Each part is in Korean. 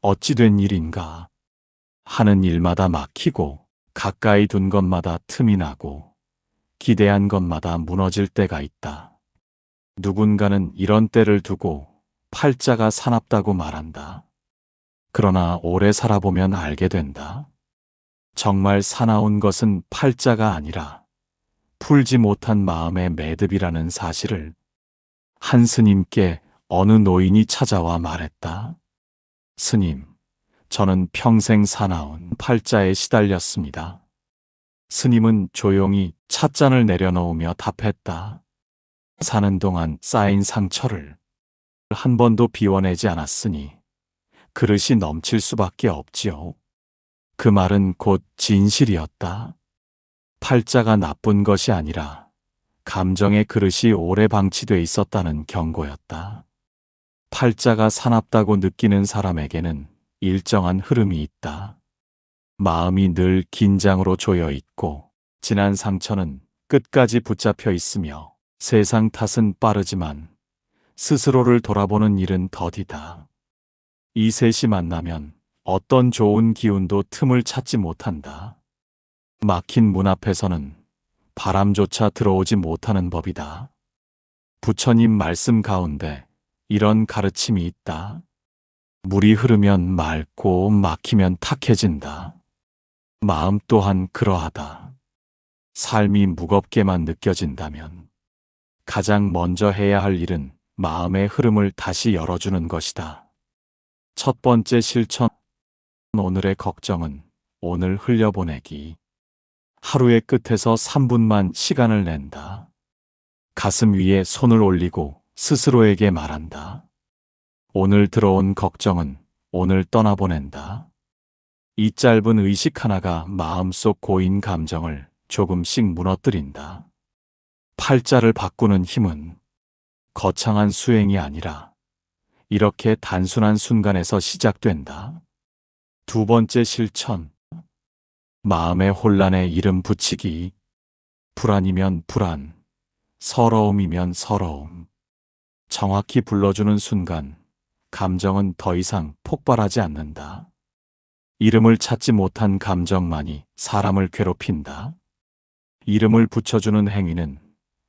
어찌 된 일인가. 하는 일마다 막히고 가까이 둔 것마다 틈이 나고 기대한 것마다 무너질 때가 있다. 누군가는 이런 때를 두고 팔자가 사납다고 말한다. 그러나 오래 살아보면 알게 된다. 정말 사나운 것은 팔자가 아니라 풀지 못한 마음의 매듭이라는 사실을. 한 스님께 어느 노인이 찾아와 말했다. 스님, 저는 평생 사나운 팔자에 시달렸습니다. 스님은 조용히 찻잔을 내려놓으며 답했다. 사는 동안 쌓인 상처를 한 번도 비워내지 않았으니 그릇이 넘칠 수밖에 없지요. 그 말은 곧 진실이었다. 팔자가 나쁜 것이 아니라 감정의 그릇이 오래 방치돼 있었다는 경고였다. 팔자가 사납다고 느끼는 사람에게는 일정한 흐름이 있다. 마음이 늘 긴장으로 조여 있고 지난 상처는 끝까지 붙잡혀 있으며 세상 탓은 빠르지만 스스로를 돌아보는 일은 더디다. 이 셋이 만나면 어떤 좋은 기운도 틈을 찾지 못한다. 막힌 문 앞에서는 바람조차 들어오지 못하는 법이다. 부처님 말씀 가운데 이런 가르침이 있다. 물이 흐르면 맑고 막히면 탁해진다. 마음 또한 그러하다. 삶이 무겁게만 느껴진다면 가장 먼저 해야 할 일은 마음의 흐름을 다시 열어주는 것이다. 첫 번째 실천. 오늘의 걱정은 오늘 흘려보내기. 하루의 끝에서 3분만 시간을 낸다. 가슴 위에 손을 올리고 스스로에게 말한다. 오늘 들어온 걱정은 오늘 떠나보낸다. 이 짧은 의식 하나가 마음속 고인 감정을 조금씩 무너뜨린다. 팔자를 바꾸는 힘은 거창한 수행이 아니라 이렇게 단순한 순간에서 시작된다. 두 번째 실천. 마음의 혼란에 이름 붙이기. 불안이면 불안, 서러움이면 서러움. 정확히 불러주는 순간 감정은 더 이상 폭발하지 않는다. 이름을 찾지 못한 감정만이 사람을 괴롭힌다. 이름을 붙여주는 행위는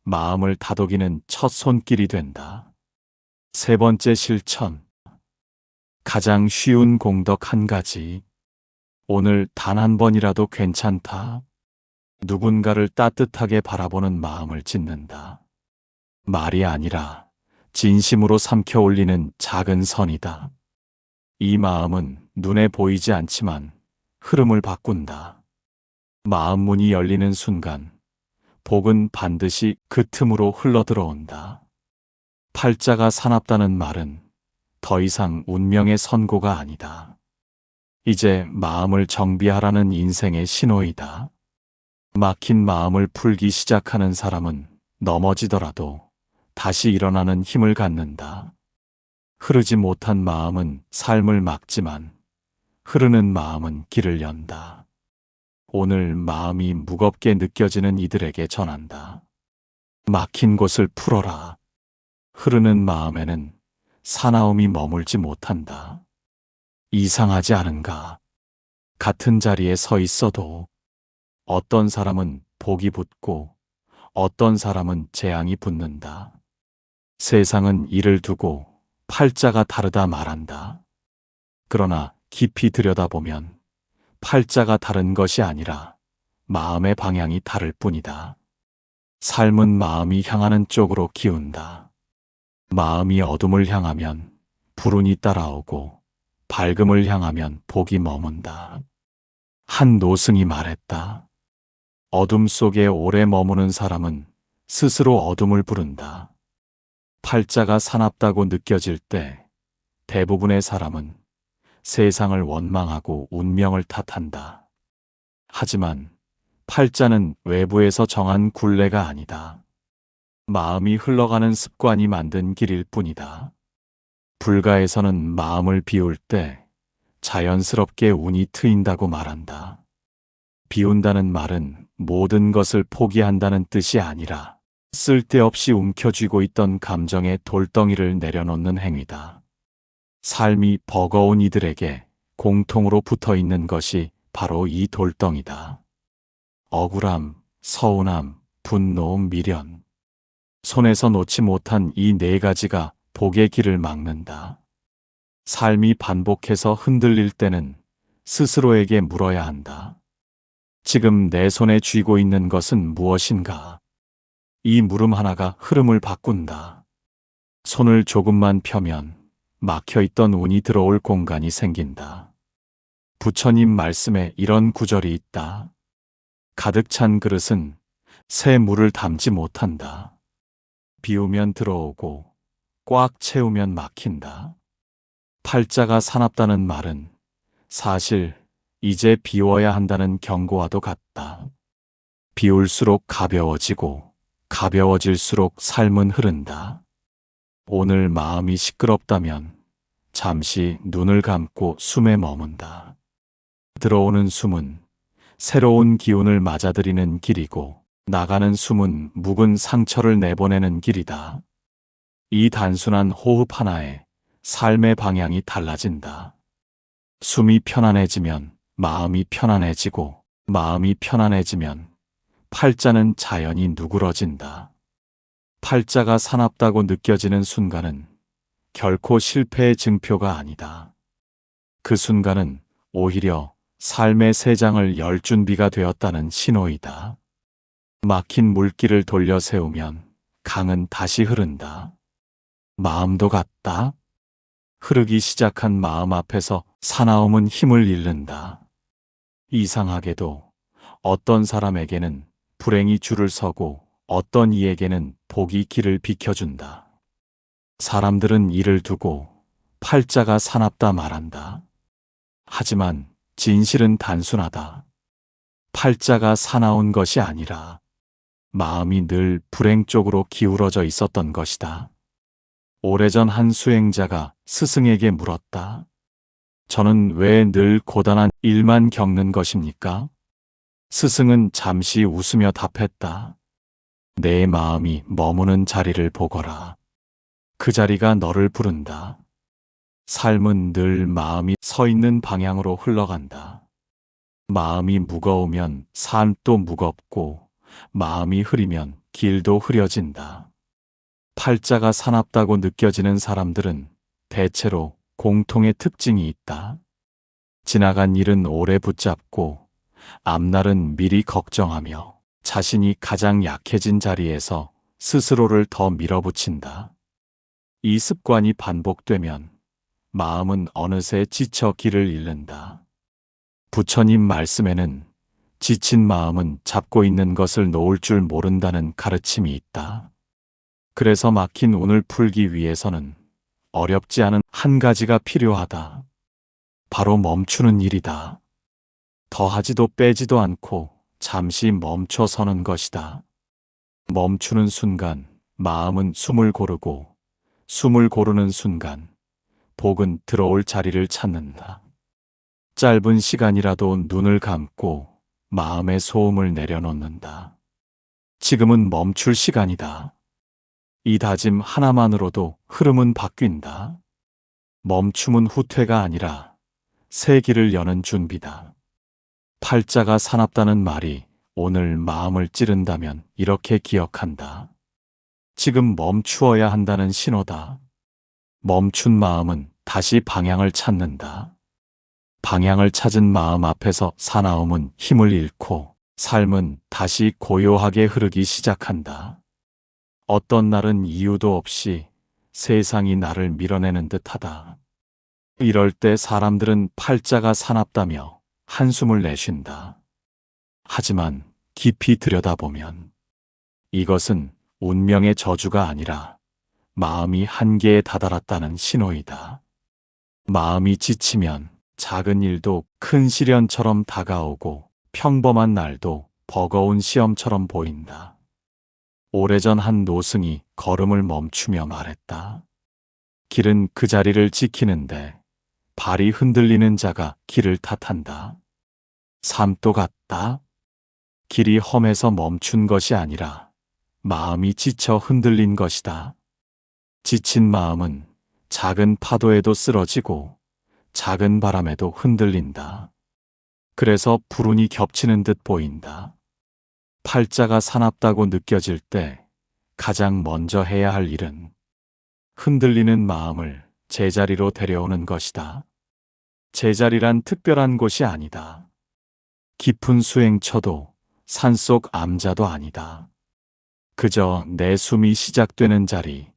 마음을 다독이는 첫 손길이 된다. 세 번째 실천. 가장 쉬운 공덕 한 가지. 오늘 단 한 번이라도 괜찮다. 누군가를 따뜻하게 바라보는 마음을 짓는다. 말이 아니라 진심으로 삼켜 올리는 작은 선이다. 이 마음은 눈에 보이지 않지만 흐름을 바꾼다. 마음 문이 열리는 순간 복은 반드시 그 틈으로 흘러들어온다. 팔자가 사납다는 말은 더 이상 운명의 선고가 아니다. 이제 마음을 정비하라는 인생의 신호이다. 막힌 마음을 풀기 시작하는 사람은 넘어지더라도 다시 일어나는 힘을 갖는다. 흐르지 못한 마음은 삶을 막지만 흐르는 마음은 길을 연다. 오늘 마음이 무겁게 느껴지는 이들에게 전한다. 막힌 곳을 풀어라. 흐르는 마음에는 사나움이 머물지 못한다. 이상하지 않은가? 같은 자리에 서 있어도 어떤 사람은 복이 붙고 어떤 사람은 재앙이 붙는다. 세상은 이를 두고 팔자가 다르다 말한다. 그러나 깊이 들여다보면 팔자가 다른 것이 아니라 마음의 방향이 다를 뿐이다. 삶은 마음이 향하는 쪽으로 기운다. 마음이 어둠을 향하면 불운이 따라오고 밝음을 향하면 복이 머문다. 한 노승이 말했다. 어둠 속에 오래 머무는 사람은 스스로 어둠을 부른다. 팔자가 사납다고 느껴질 때 대부분의 사람은 세상을 원망하고 운명을 탓한다. 하지만 팔자는 외부에서 정한 굴레가 아니다. 마음이 흘러가는 습관이 만든 길일 뿐이다. 불가에서는 마음을 비울 때 자연스럽게 운이 트인다고 말한다. 비운다는 말은 모든 것을 포기한다는 뜻이 아니라 쓸데없이 움켜쥐고 있던 감정의 돌덩이를 내려놓는 행위다. 삶이 버거운 이들에게 공통으로 붙어 있는 것이 바로 이 돌덩이다. 억울함, 서운함, 분노, 미련. 손에서 놓지 못한 이 네 가지가 복의 길을 막는다. 삶이 반복해서 흔들릴 때는 스스로에게 물어야 한다. 지금 내 손에 쥐고 있는 것은 무엇인가? 이 물음 하나가 흐름을 바꾼다. 손을 조금만 펴면 막혀있던 운이 들어올 공간이 생긴다. 부처님 말씀에 이런 구절이 있다. 가득 찬 그릇은 새 물을 담지 못한다. 비우면 들어오고 꽉 채우면 막힌다. 팔자가 사납다는 말은 사실 이제 비워야 한다는 경고와도 같다. 비울수록 가벼워지고 가벼워질수록 삶은 흐른다. 오늘 마음이 시끄럽다면 잠시 눈을 감고 숨에 머문다. 들어오는 숨은 새로운 기운을 맞아들이는 길이고 나가는 숨은 묵은 상처를 내보내는 길이다. 이 단순한 호흡 하나에 삶의 방향이 달라진다. 숨이 편안해지면 마음이 편안해지고 마음이 편안해지면 팔자는 자연히 누그러진다. 팔자가 사납다고 느껴지는 순간은 결코 실패의 증표가 아니다. 그 순간은 오히려 삶의 새 장을 열 준비가 되었다는 신호이다. 막힌 물길을 돌려 세우면 강은 다시 흐른다. 마음도 같다. 흐르기 시작한 마음 앞에서 사나움은 힘을 잃는다. 이상하게도 어떤 사람에게는 불행이 줄을 서고 어떤 이에게는 복이 길을 비켜준다. 사람들은 이를 두고 팔자가 사납다 말한다. 하지만 진실은 단순하다. 팔자가 사나운 것이 아니라 마음이 늘 불행 쪽으로 기울어져 있었던 것이다. 오래전 한 수행자가 스승에게 물었다. 저는 왜 늘 고단한 일만 겪는 것입니까? 스승은 잠시 웃으며 답했다. 내 마음이 머무는 자리를 보거라. 그 자리가 너를 부른다. 삶은 늘 마음이 서 있는 방향으로 흘러간다. 마음이 무거우면 삶도 무겁고 마음이 흐리면 길도 흐려진다. 팔자가 사납다고 느껴지는 사람들은 대체로 공통의 특징이 있다. 지나간 일은 오래 붙잡고 앞날은 미리 걱정하며 자신이 가장 약해진 자리에서 스스로를 더 밀어붙인다. 이 습관이 반복되면 마음은 어느새 지쳐 길을 잃는다. 부처님 말씀에는 지친 마음은 잡고 있는 것을 놓을 줄 모른다는 가르침이 있다. 그래서 막힌 운을 풀기 위해서는 어렵지 않은 한 가지가 필요하다. 바로 멈추는 일이다. 더하지도 빼지도 않고 잠시 멈춰 서는 것이다. 멈추는 순간 마음은 숨을 고르고 숨을 고르는 순간 복은 들어올 자리를 찾는다. 짧은 시간이라도 눈을 감고 마음의 소음을 내려놓는다. 지금은 멈출 시간이다. 이 다짐 하나만으로도 흐름은 바뀐다. 멈춤은 후퇴가 아니라 새 길을 여는 준비다. 팔자가 사납다는 말이 오늘 마음을 찌른다면 이렇게 기억한다. 지금 멈추어야 한다는 신호다. 멈춘 마음은 다시 방향을 찾는다. 방향을 찾은 마음 앞에서 사나움은 힘을 잃고 삶은 다시 고요하게 흐르기 시작한다. 어떤 날은 이유도 없이 세상이 나를 밀어내는 듯하다. 이럴 때 사람들은 팔자가 사납다며 한숨을 내쉰다. 하지만 깊이 들여다보면 이것은 운명의 저주가 아니라 마음이 한계에 다다랐다는 신호이다. 마음이 지치면 작은 일도 큰 시련처럼 다가오고 평범한 날도 버거운 시험처럼 보인다. 오래전 한 노승이 걸음을 멈추며 말했다. 길은 그 자리를 지키는데 발이 흔들리는 자가 길을 탓한다. 삶도 같다. 길이 험해서 멈춘 것이 아니라 마음이 지쳐 흔들린 것이다. 지친 마음은 작은 파도에도 쓰러지고 작은 바람에도 흔들린다. 그래서 불운이 겹치는 듯 보인다. 팔자가 사납다고 느껴질 때 가장 먼저 해야 할 일은 흔들리는 마음을 제자리로 데려오는 것이다. 제자리란 특별한 곳이 아니다. 깊은 수행처도 산속 암자도 아니다. 그저 내 숨이 시작되는 자리,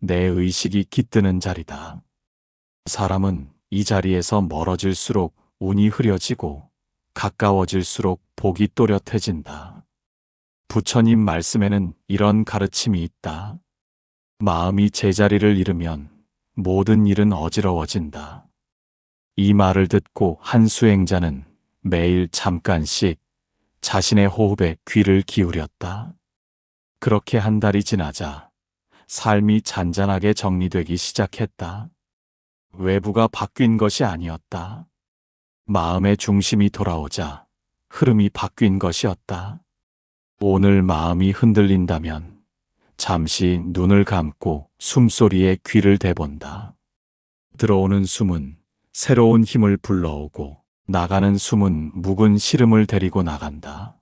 내 의식이 깃드는 자리다. 사람은 이 자리에서 멀어질수록 운이 흐려지고 가까워질수록 복이 또렷해진다. 부처님 말씀에는 이런 가르침이 있다. 마음이 제자리를 잃으면 모든 일은 어지러워진다. 이 말을 듣고 한 수행자는 매일 잠깐씩 자신의 호흡에 귀를 기울였다. 그렇게 한 달이 지나자 삶이 잔잔하게 정리되기 시작했다. 외부가 바뀐 것이 아니었다. 마음의 중심이 돌아오자 흐름이 바뀐 것이었다. 오늘 마음이 흔들린다면 잠시 눈을 감고 숨소리에 귀를 대본다. 들어오는 숨은 새로운 힘을 불러오고 나가는 숨은 묵은 시름을 데리고 나간다.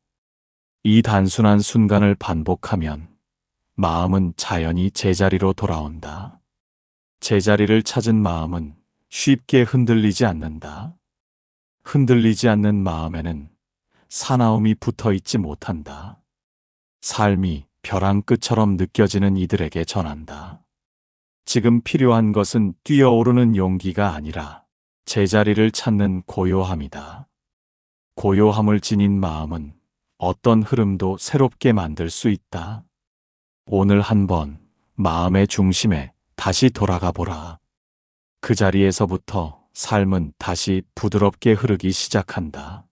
이 단순한 순간을 반복하면 마음은 자연히 제자리로 돌아온다. 제자리를 찾은 마음은 쉽게 흔들리지 않는다. 흔들리지 않는 마음에는 사나움이 붙어 있지 못한다. 삶이 벼랑 끝처럼 느껴지는 이들에게 전한다. 지금 필요한 것은 뛰어오르는 용기가 아니라 제자리를 찾는 고요함이다. 고요함을 지닌 마음은 어떤 흐름도 새롭게 만들 수 있다. 오늘 한번 마음의 중심에 다시 돌아가 보라. 그 자리에서부터 삶은 다시 부드럽게 흐르기 시작한다.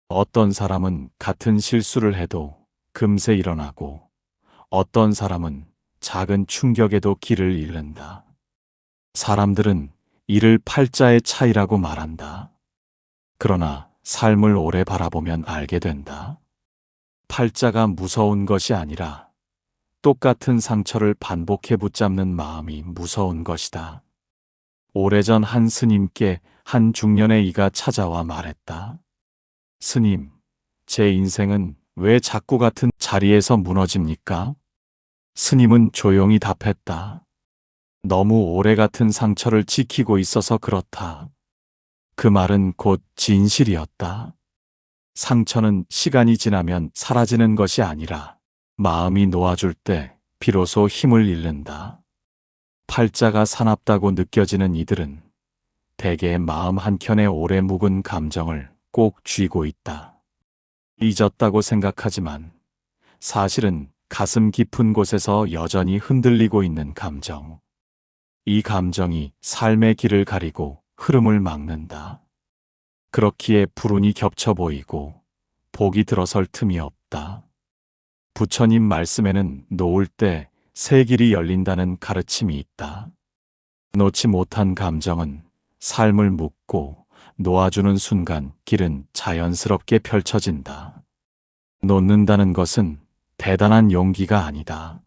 어떤 사람은 같은 실수를 해도 금세 일어나고 어떤 사람은 작은 충격에도 길을 잃는다. 사람들은 이를 팔자의 차이라고 말한다. 그러나 삶을 오래 바라보면 알게 된다. 팔자가 무서운 것이 아니라 똑같은 상처를 반복해 붙잡는 마음이 무서운 것이다. 오래전 한 스님께 한 중년의 이가 찾아와 말했다. 스님, 제 인생은 왜 자꾸 같은 자리에서 무너집니까? 스님은 조용히 답했다. 너무 오래 같은 상처를 지키고 있어서 그렇다. 그 말은 곧 진실이었다. 상처는 시간이 지나면 사라지는 것이 아니라 마음이 놓아줄 때 비로소 힘을 잃는다. 팔자가 사납다고 느껴지는 이들은 대개 마음 한켠에 오래 묵은 감정을 꼭 쥐고 있다. 잊었다고 생각하지만 사실은 가슴 깊은 곳에서 여전히 흔들리고 있는 감정. 이 감정이 삶의 길을 가리고 흐름을 막는다. 그렇기에 불운이 겹쳐 보이고 복이 들어설 틈이 없다. 부처님 말씀에는 놓을 때 새 길이 열린다는 가르침이 있다. 놓지 못한 감정은 삶을 묶고 놓아주는 순간 길은 자연스럽게 펼쳐진다. 놓는다는 것은 대단한 용기가 아니다.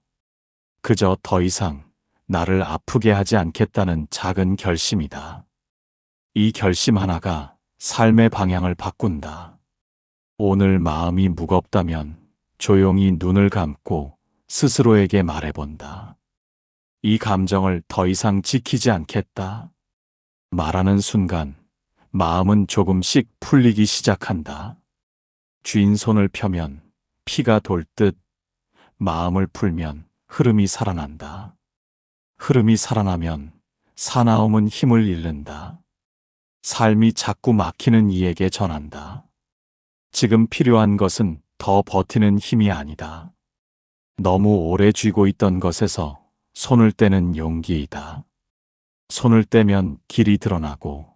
그저 더 이상 나를 아프게 하지 않겠다는 작은 결심이다. 이 결심 하나가 삶의 방향을 바꾼다. 오늘 마음이 무겁다면 조용히 눈을 감고 스스로에게 말해본다. 이 감정을 더 이상 지키지 않겠다. 말하는 순간 마음은 조금씩 풀리기 시작한다. 쥔 손을 펴면 피가 돌듯 마음을 풀면 흐름이 살아난다. 흐름이 살아나면 사나움은 힘을 잃는다. 삶이 자꾸 막히는 이에게 전한다. 지금 필요한 것은 더 버티는 힘이 아니다. 너무 오래 쥐고 있던 것에서 손을 떼는 용기이다. 손을 떼면 길이 드러나고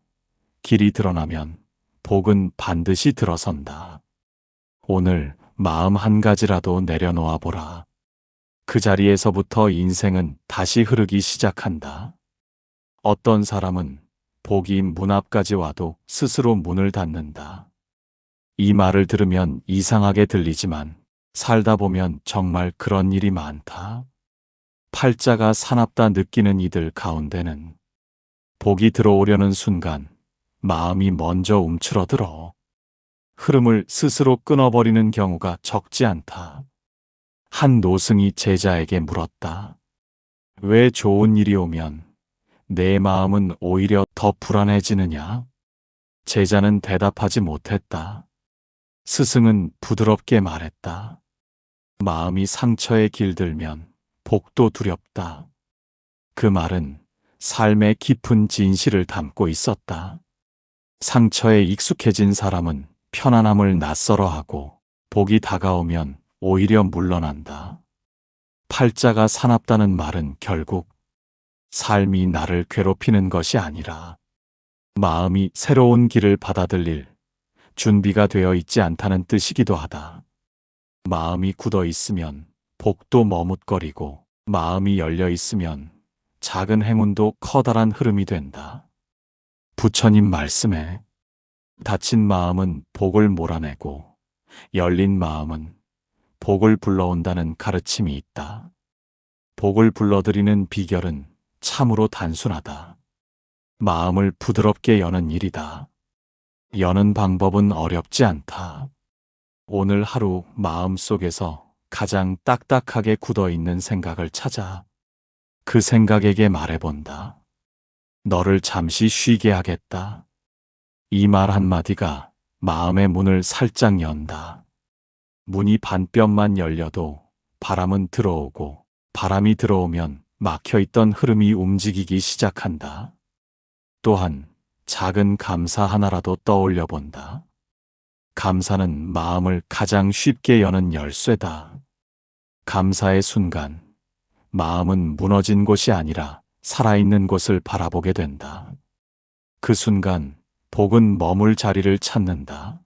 길이 드러나면 복은 반드시 들어선다. 오늘 마음 한 가지라도 내려놓아 보라. 그 자리에서부터 인생은 다시 흐르기 시작한다. 어떤 사람은 복이 문 앞까지 와도 스스로 문을 닫는다. 이 말을 들으면 이상하게 들리지만 살다 보면 정말 그런 일이 많다. 팔자가 사납다 느끼는 이들 가운데는 복이 들어오려는 순간 마음이 먼저 움츠러들어 흐름을 스스로 끊어버리는 경우가 적지 않다. 한 노승이 제자에게 물었다. 왜 좋은 일이 오면 내 마음은 오히려 더 불안해지느냐? 제자는 대답하지 못했다. 스승은 부드럽게 말했다. 마음이 상처에 길들면 복도 두렵다. 그 말은 삶의 깊은 진실을 담고 있었다. 상처에 익숙해진 사람은 편안함을 낯설어하고 복이 다가오면 오히려 물러난다. 팔자가 사납다는 말은 결국 삶이 나를 괴롭히는 것이 아니라 마음이 새로운 길을 받아들일 준비가 되어 있지 않다는 뜻이기도 하다. 마음이 굳어 있으면 복도 머뭇거리고 마음이 열려 있으면 작은 행운도 커다란 흐름이 된다. 부처님 말씀에 닫힌 마음은 복을 몰아내고 열린 마음은 복을 불러온다는 가르침이 있다. 복을 불러들이는 비결은 참으로 단순하다. 마음을 부드럽게 여는 일이다. 여는 방법은 어렵지 않다. 오늘 하루 마음속에서 가장 딱딱하게 굳어 있는 생각을 찾아 그 생각에게 말해본다. 너를 잠시 쉬게 하겠다. 이 말 한마디가 마음의 문을 살짝 연다. 문이 반뼘만 열려도 바람은 들어오고 바람이 들어오면 막혀있던 흐름이 움직이기 시작한다. 또한 작은 감사 하나라도 떠올려 본다. 감사는 마음을 가장 쉽게 여는 열쇠다. 감사의 순간 마음은 무너진 곳이 아니라 살아있는 곳을 바라보게 된다. 그 순간 복은 머물 자리를 찾는다.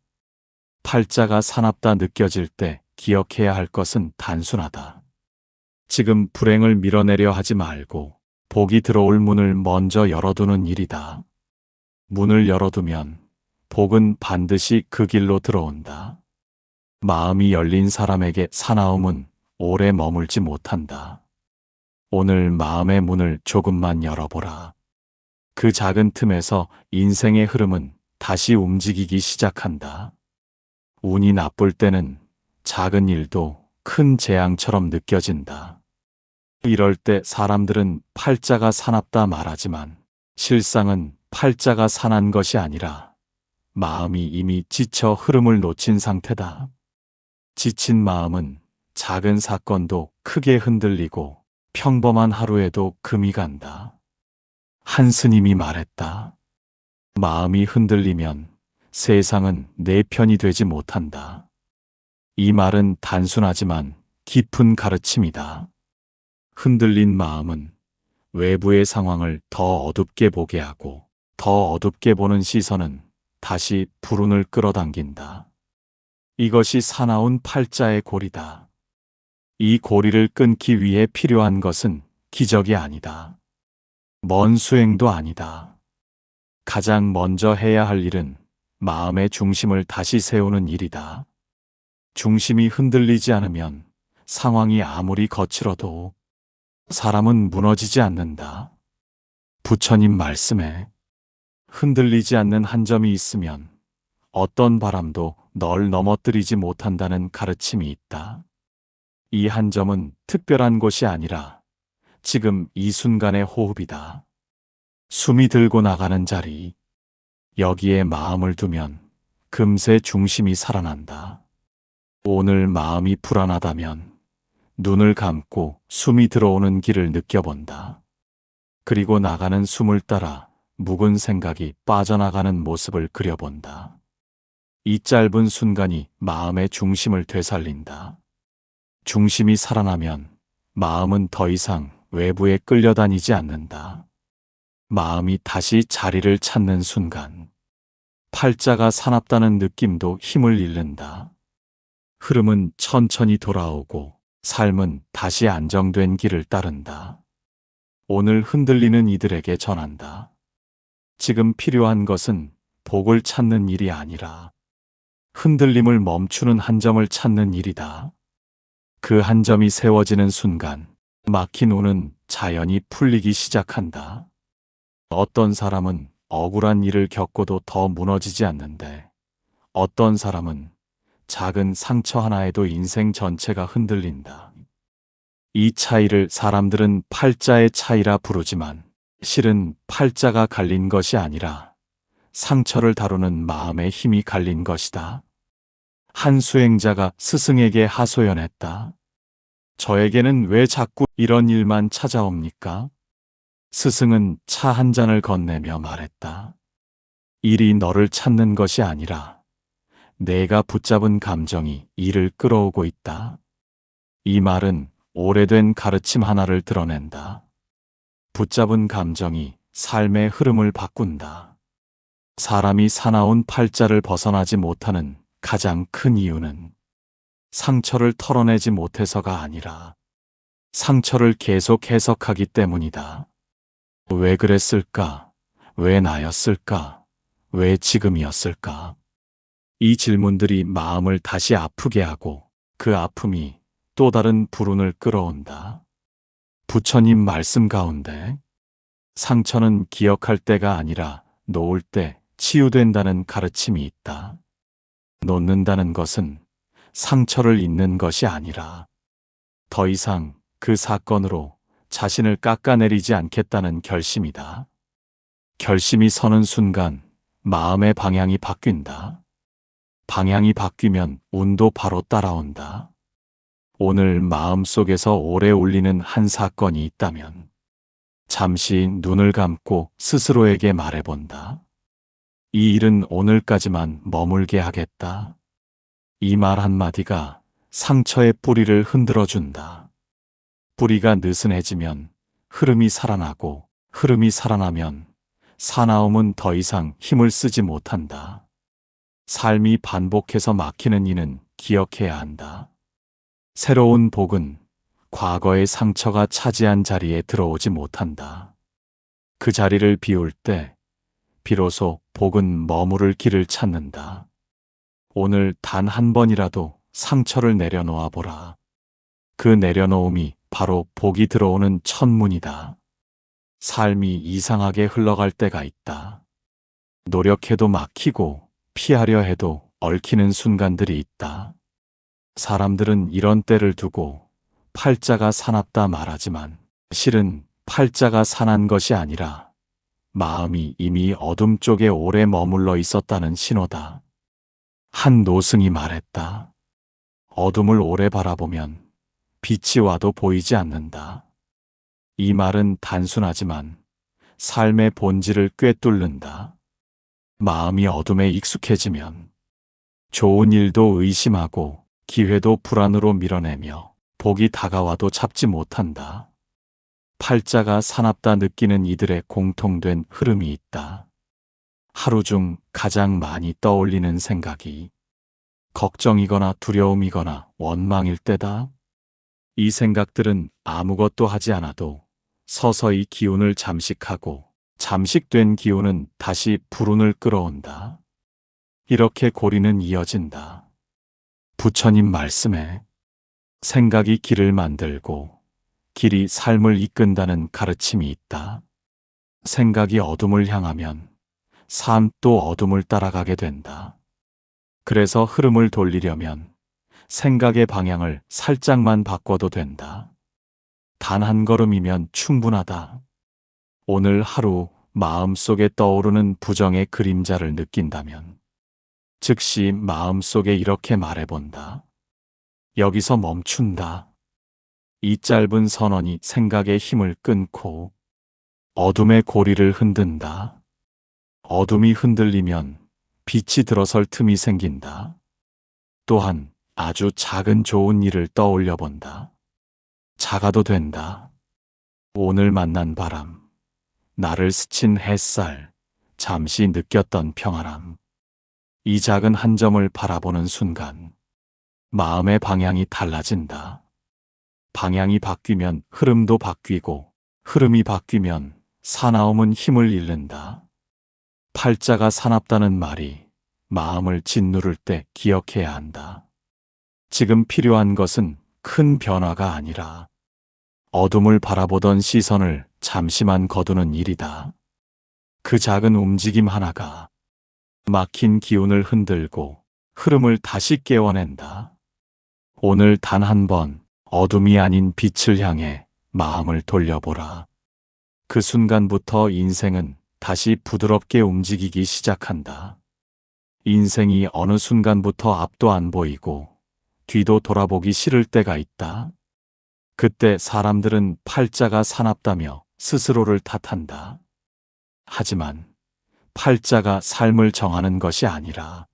팔자가 사납다 느껴질 때 기억해야 할 것은 단순하다. 지금 불행을 밀어내려 하지 말고 복이 들어올 문을 먼저 열어두는 일이다. 문을 열어두면 복은 반드시 그 길로 들어온다. 마음이 열린 사람에게 사나움은 오래 머물지 못한다. 오늘 마음의 문을 조금만 열어보라. 그 작은 틈에서 인생의 흐름은 다시 움직이기 시작한다. 운이 나쁠 때는 작은 일도 큰 재앙처럼 느껴진다. 이럴 때 사람들은 팔자가 사납다 말하지만 실상은 팔자가 산한 것이 아니라 마음이 이미 지쳐 흐름을 놓친 상태다. 지친 마음은 작은 사건도 크게 흔들리고 평범한 하루에도 금이 간다. 한 스님이 말했다. 마음이 흔들리면 세상은 내 편이 되지 못한다. 이 말은 단순하지만 깊은 가르침이다. 흔들린 마음은 외부의 상황을 더 어둡게 보게 하고 더 어둡게 보는 시선은 다시 불운을 끌어당긴다. 이것이 사나운 팔자의 고리다. 이 고리를 끊기 위해 필요한 것은 기적이 아니다. 먼 수행도 아니다. 가장 먼저 해야 할 일은 마음의 중심을 다시 세우는 일이다. 중심이 흔들리지 않으면 상황이 아무리 거칠어도 사람은 무너지지 않는다. 부처님 말씀에 흔들리지 않는 한 점이 있으면 어떤 바람도 널 넘어뜨리지 못한다는 가르침이 있다. 이 한 점은 특별한 곳이 아니라 지금 이 순간의 호흡이다. 숨이 들고 나가는 자리, 여기에 마음을 두면 금세 중심이 살아난다. 오늘 마음이 불안하다면 눈을 감고 숨이 들어오는 길을 느껴본다. 그리고 나가는 숨을 따라 묵은 생각이 빠져나가는 모습을 그려본다. 이 짧은 순간이 마음의 중심을 되살린다. 중심이 살아나면 마음은 더 이상 외부에 끌려다니지 않는다. 마음이 다시 자리를 찾는 순간 팔자가 사납다는 느낌도 힘을 잃는다. 흐름은 천천히 돌아오고 삶은 다시 안정된 길을 따른다. 오늘 흔들리는 이들에게 전한다. 지금 필요한 것은 복을 찾는 일이 아니라 흔들림을 멈추는 한 점을 찾는 일이다. 그 한 점이 세워지는 순간 막힌 운은 자연히 풀리기 시작한다. 어떤 사람은 억울한 일을 겪고도 더 무너지지 않는데, 어떤 사람은 작은 상처 하나에도 인생 전체가 흔들린다. 이 차이를 사람들은 팔자의 차이라 부르지만, 실은 팔자가 갈린 것이 아니라 상처를 다루는 마음의 힘이 갈린 것이다. 한 수행자가 스승에게 하소연했다. 저에게는 왜 자꾸 이런 일만 찾아옵니까? 스승은 차 한 잔을 건네며 말했다. 일이 너를 찾는 것이 아니라 내가 붙잡은 감정이 이를 끌어오고 있다. 이 말은 오래된 가르침 하나를 드러낸다. 붙잡은 감정이 삶의 흐름을 바꾼다. 사람이 사나운 팔자를 벗어나지 못하는 가장 큰 이유는 상처를 털어내지 못해서가 아니라 상처를 계속 해석하기 때문이다. 왜 그랬을까? 왜 나였을까? 왜 지금이었을까? 이 질문들이 마음을 다시 아프게 하고 그 아픔이 또 다른 불운을 끌어온다. 부처님 말씀 가운데 상처는 기억할 때가 아니라 놓을 때 치유된다는 가르침이 있다. 놓는다는 것은 상처를 잊는 것이 아니라 더 이상 그 사건으로 자신을 깎아내리지 않겠다는 결심이다. 결심이 서는 순간 마음의 방향이 바뀐다. 방향이 바뀌면 운도 바로 따라온다. 오늘 마음속에서 오래 울리는 한 사건이 있다면 잠시 눈을 감고 스스로에게 말해본다. 이 일은 오늘까지만 머물게 하겠다. 이 말 한마디가 상처의 뿌리를 흔들어준다. 뿌리가 느슨해지면 흐름이 살아나고 흐름이 살아나면 사나움은 더 이상 힘을 쓰지 못한다. 삶이 반복해서 막히는 이는 기억해야 한다. 새로운 복은 과거의 상처가 차지한 자리에 들어오지 못한다. 그 자리를 비울 때 비로소 복은 머무를 길을 찾는다. 오늘 단 한 번이라도 상처를 내려놓아 보라. 그 내려놓음이 바로 복이 들어오는 첫문이다. 삶이 이상하게 흘러갈 때가 있다. 노력해도 막히고 피하려 해도 얽히는 순간들이 있다. 사람들은 이런 때를 두고 팔자가 사납다 말하지만 실은 팔자가 산한 것이 아니라 마음이 이미 어둠 쪽에 오래 머물러 있었다는 신호다. 한 노승이 말했다. 어둠을 오래 바라보면 빛이 와도 보이지 않는다. 이 말은 단순하지만 삶의 본질을 꿰뚫는다. 마음이 어둠에 익숙해지면 좋은 일도 의심하고 기회도 불안으로 밀어내며 복이 다가와도 잡지 못한다. 팔자가 사납다 느끼는 이들의 공통된 흐름이 있다. 하루 중 가장 많이 떠올리는 생각이 걱정이거나 두려움이거나 원망일 때다. 이 생각들은 아무것도 하지 않아도 서서히 기운을 잠식하고 잠식된 기운은 다시 불운을 끌어온다. 이렇게 고리는 이어진다. 부처님 말씀에 생각이 길을 만들고 길이 삶을 이끈다는 가르침이 있다. 생각이 어둠을 향하면 삶도 어둠을 따라가게 된다. 그래서 흐름을 돌리려면 생각의 방향을 살짝만 바꿔도 된다. 단 한 걸음이면 충분하다. 오늘 하루 마음속에 떠오르는 부정의 그림자를 느낀다면 즉시 마음속에 이렇게 말해본다. 여기서 멈춘다. 이 짧은 선언이 생각의 힘을 끊고 어둠의 고리를 흔든다. 어둠이 흔들리면 빛이 들어설 틈이 생긴다. 또한 아주 작은 좋은 일을 떠올려 본다. 작아도 된다. 오늘 만난 바람, 나를 스친 햇살, 잠시 느꼈던 평안함. 이 작은 한 점을 바라보는 순간 마음의 방향이 달라진다. 방향이 바뀌면 흐름도 바뀌고 흐름이 바뀌면 사나움은 힘을 잃는다. 팔자가 사납다는 말이 마음을 짓누를 때 기억해야 한다. 지금 필요한 것은 큰 변화가 아니라 어둠을 바라보던 시선을 잠시만 거두는 일이다. 그 작은 움직임 하나가 막힌 기운을 흔들고 흐름을 다시 깨워낸다. 오늘 단 한 번 어둠이 아닌 빛을 향해 마음을 돌려보라. 그 순간부터 인생은 다시 부드럽게 움직이기 시작한다. 인생이 어느 순간부터 앞도 안 보이고 뒤도 돌아보기 싫을 때가 있다. 그때 사람들은 팔자가 사납다며 스스로를 탓한다. 하지만 팔자가 삶을 정하는 것이 아니라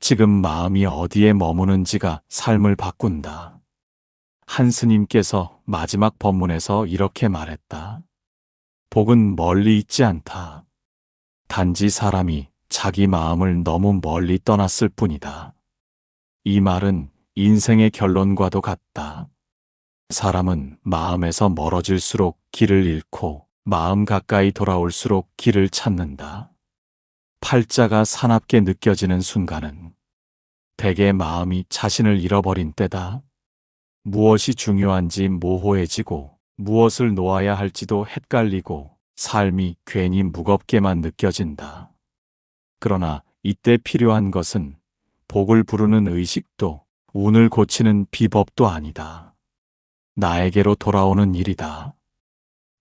지금 마음이 어디에 머무는지가 삶을 바꾼다. 한 스님께서 마지막 법문에서 이렇게 말했다. 복은 멀리 있지 않다. 단지 사람이 자기 마음을 너무 멀리 떠났을 뿐이다. 이 말은 인생의 결론과도 같다. 사람은 마음에서 멀어질수록 길을 잃고 마음 가까이 돌아올수록 길을 찾는다. 팔자가 사납게 느껴지는 순간은 대개 마음이 자신을 잃어버린 때다. 무엇이 중요한지 모호해지고 무엇을 놓아야 할지도 헷갈리고 삶이 괜히 무겁게만 느껴진다. 그러나 이때 필요한 것은 복을 부르는 의식도 운을 고치는 비법도 아니다. 나에게로 돌아오는 일이다.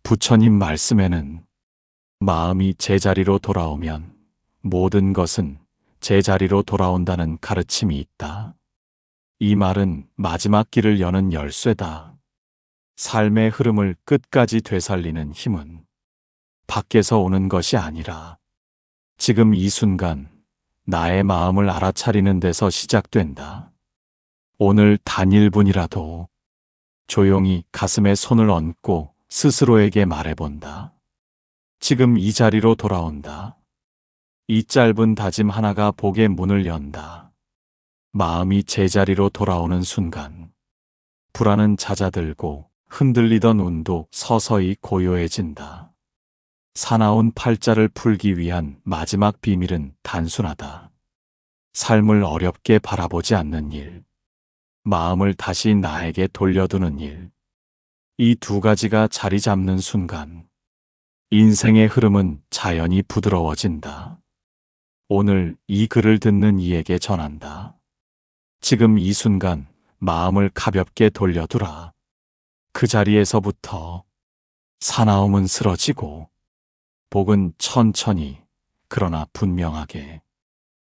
부처님 말씀에는 마음이 제자리로 돌아오면 모든 것은 제자리로 돌아온다는 가르침이 있다. 이 말은 마지막 길을 여는 열쇠다. 삶의 흐름을 끝까지 되살리는 힘은 밖에서 오는 것이 아니라 지금 이 순간 나의 마음을 알아차리는 데서 시작된다. 오늘 단 1분이라도 조용히 가슴에 손을 얹고 스스로에게 말해본다. 지금 이 자리로 돌아온다. 이 짧은 다짐 하나가 복의 문을 연다. 마음이 제자리로 돌아오는 순간 불안은 잦아들고 흔들리던 운도 서서히 고요해진다. 사나운 팔자를 풀기 위한 마지막 비밀은 단순하다. 삶을 어렵게 바라보지 않는 일, 마음을 다시 나에게 돌려두는 일. 이 두 가지가 자리 잡는 순간 인생의 흐름은 자연히 부드러워진다. 오늘 이 글을 듣는 이에게 전한다. 지금 이 순간 마음을 가볍게 돌려두라. 그 자리에서부터 사나움은 쓰러지고 복은 천천히 그러나 분명하게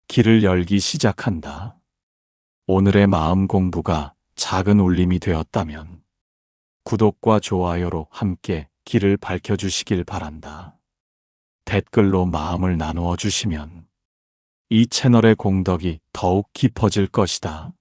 길을 열기 시작한다. 오늘의 마음 공부가 작은 울림이 되었다면 구독과 좋아요로 함께 길을 밝혀주시길 바란다. 댓글로 마음을 나누어 주시면 이 채널의 공덕이 더욱 깊어질 것이다.